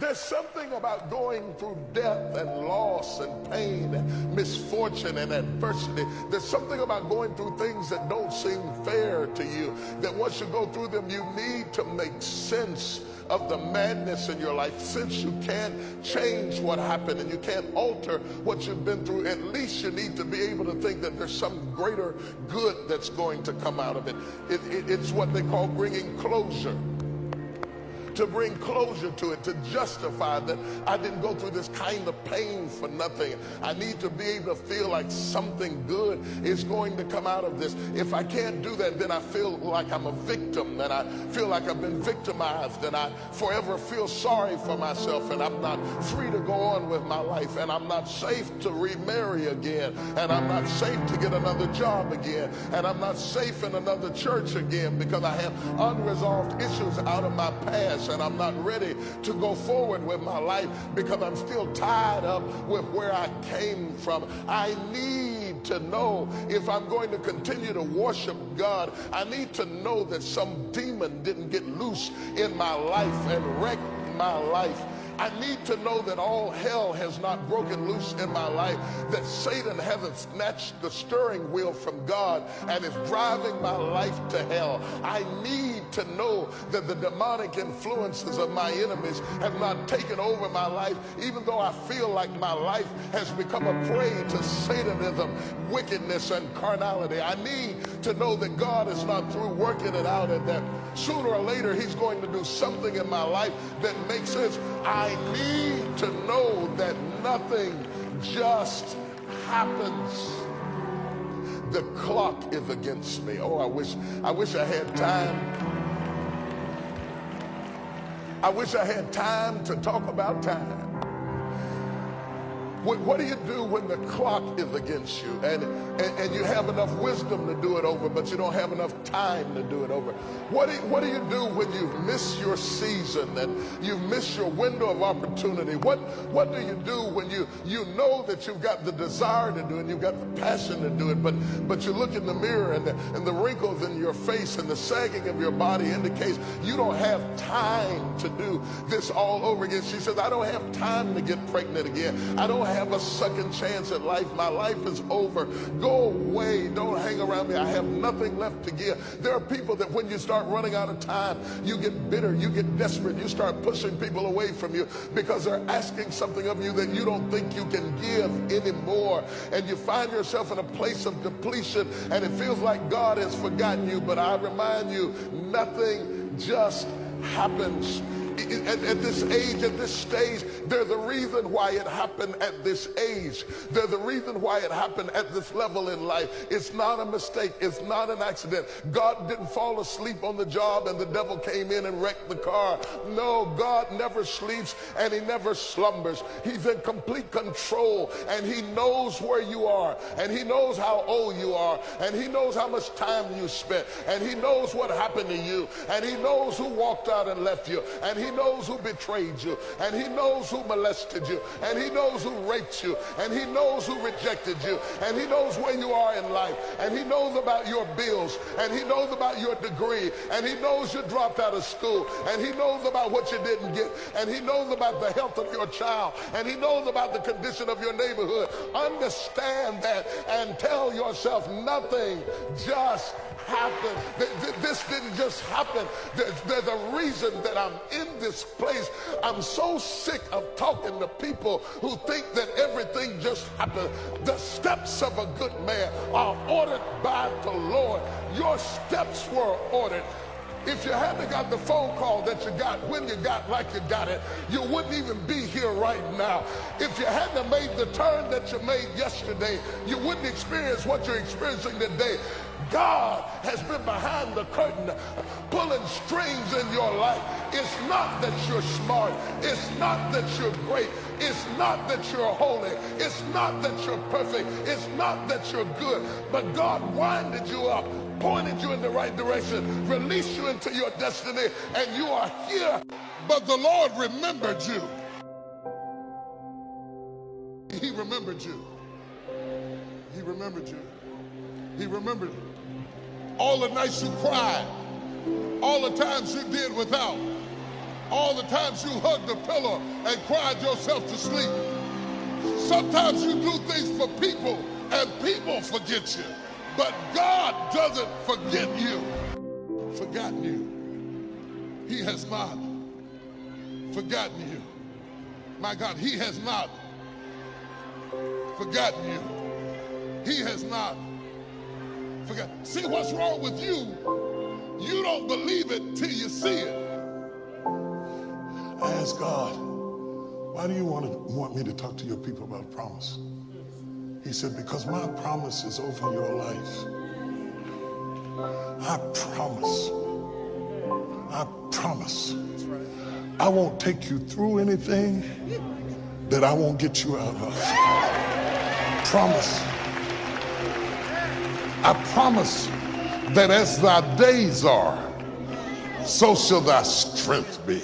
There's something about going through death and loss and pain and misfortune and adversity. There's something about going through things that don't seem fair to you, that once you go through them, you need to make sense of the madness in your life. Since you can't change what happened and you can't alter what you've been through, at least you need to be able to think that there's some greater good that's going to come out of it. It's what they call bringing closure. To bring closure to it, to justify that I didn't go through this kind of pain for nothing. I need to be able to feel like something good is going to come out of this. If I can't do that, then I feel like I'm a victim, and I feel like I've been victimized, and I forever feel sorry for myself, and I'm not free to go on with my life, and I'm not safe to remarry again, and I'm not safe to get another job again, and I'm not safe in another church again because I have unresolved issues out of my past. And I'm not ready to go forward with my life because I'm still tied up with where I came from. I need to know, if I'm going to continue to worship God, I need to know that some demon didn't get loose in my life and wreck my life. I need to know that all hell has not broken loose in my life, that Satan hasn't snatched the steering wheel from God and is driving my life to hell. I need to know that the demonic influences of my enemies have not taken over my life, even though I feel like my life has become a prey to Satanism, wickedness, and carnality. I need to know that God is not through working it out, and that sooner or later he's going to do something in my life that makes sense. I need to know that nothing just happens. The clock is against me. Oh, I wish I had time. I wish I had time to talk about time. What do you do when the clock is against you and you have enough wisdom to do it over, but you don't have enough time to do it over? What do you do when you've missed your season and you've missed your window of opportunity? What do you do when you know that you've got the desire to do it, you've got the passion to do it, but you look in the mirror and the wrinkles in your face and the sagging of your body indicates you don't have time to do this all over again? She says, I don't have time to get pregnant again. I don't have a second chance at life. My life is over. Go away. Don't hang around me. I have nothing left to give. There are people that when you start running out of time, you get bitter, you get desperate, you start pushing people away from you because they're asking something of you that you don't think you can give anymore. And you find yourself in a place of depletion, and it feels like God has forgotten you. But I remind you, nothing just happens. At this age, at this stage, there's a reason why it happened at this age. There's a reason why it happened at this level in life. It's not a mistake. It's not an accident. God didn't fall asleep on the job and the devil came in and wrecked the car. No, God never sleeps and he never slumbers. He's in complete control, and he knows where you are, and he knows how old you are, and he knows how much time you spent, and he knows what happened to you, and he knows who walked out and left you, and he knows who betrayed you, and he knows who molested you, and he knows who raped you, and he knows who rejected you, and he knows where you are in life, and he knows about your bills, and he knows about your degree, and he knows you dropped out of school, and he knows about what you didn't get, and he knows about the health of your child, and he knows about the condition of your neighborhood. Understand that and tell yourself, nothing just happened. This didn't just happen. There's a reason that I'm in this place. I'm so sick of talking to people who think that everything just happened. The steps of a good man are ordered by the Lord. Your steps were ordered. If you hadn't got the phone call that you got when you got like you got it, you wouldn't even be here right now. If you hadn't made the turn that you made yesterday, you wouldn't experience what you're experiencing today. God has been behind the curtain pulling strings in your life. It's not that you're smart. It's not that you're great. It's not that you're holy. It's not that you're perfect. It's not that you're good. But God winded you up, pointed you in the right direction, released you into your destiny, and you are here. But the Lord remembered you. He remembered you. He remembered you. He remembered all the nights you cried, all the times you did without, All the times you hugged the pillow and cried yourself to sleep. Sometimes you do things for people and people forget you. But God doesn't forget you. Forgotten you. He has not forgotten you. My God, he has not forgotten you. He has not forgotten. See, what's wrong with you? You don't believe it till you see it. I asked God, why do you want me to talk to your people about a promise? He said, because my promise is over your life. I promise. I won't take you through anything that I won't get you out of. Promise. I promise that as thy days are, so shall thy strength be.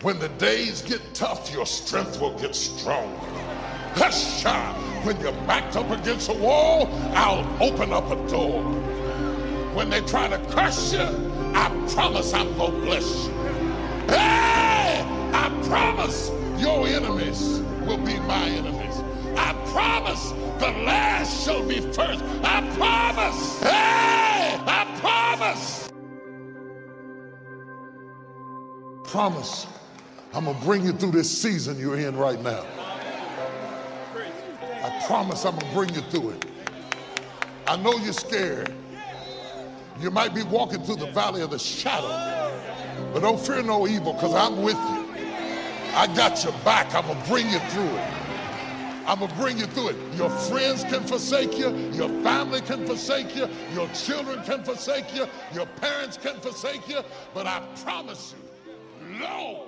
When the days get tough, your strength will get stronger. Husha! When you're backed up against a wall, I'll open up a door. When they try to curse you, I promise I'm gonna bless you. Hey! I promise your enemies will be my enemies. I promise the last shall be first. I promise. Hey! I promise. Promise. I'm going to bring you through this season you're in right now. I promise I'm going to bring you through it. I know you're scared. You might be walking through the valley of the shadow, but don't fear no evil because I'm with you. I got your back. I'm going to bring you through it. I'm going to bring you through it. Your friends can forsake you. Your family can forsake you. Your children can forsake you. Your parents can forsake you. But I promise you, Lord,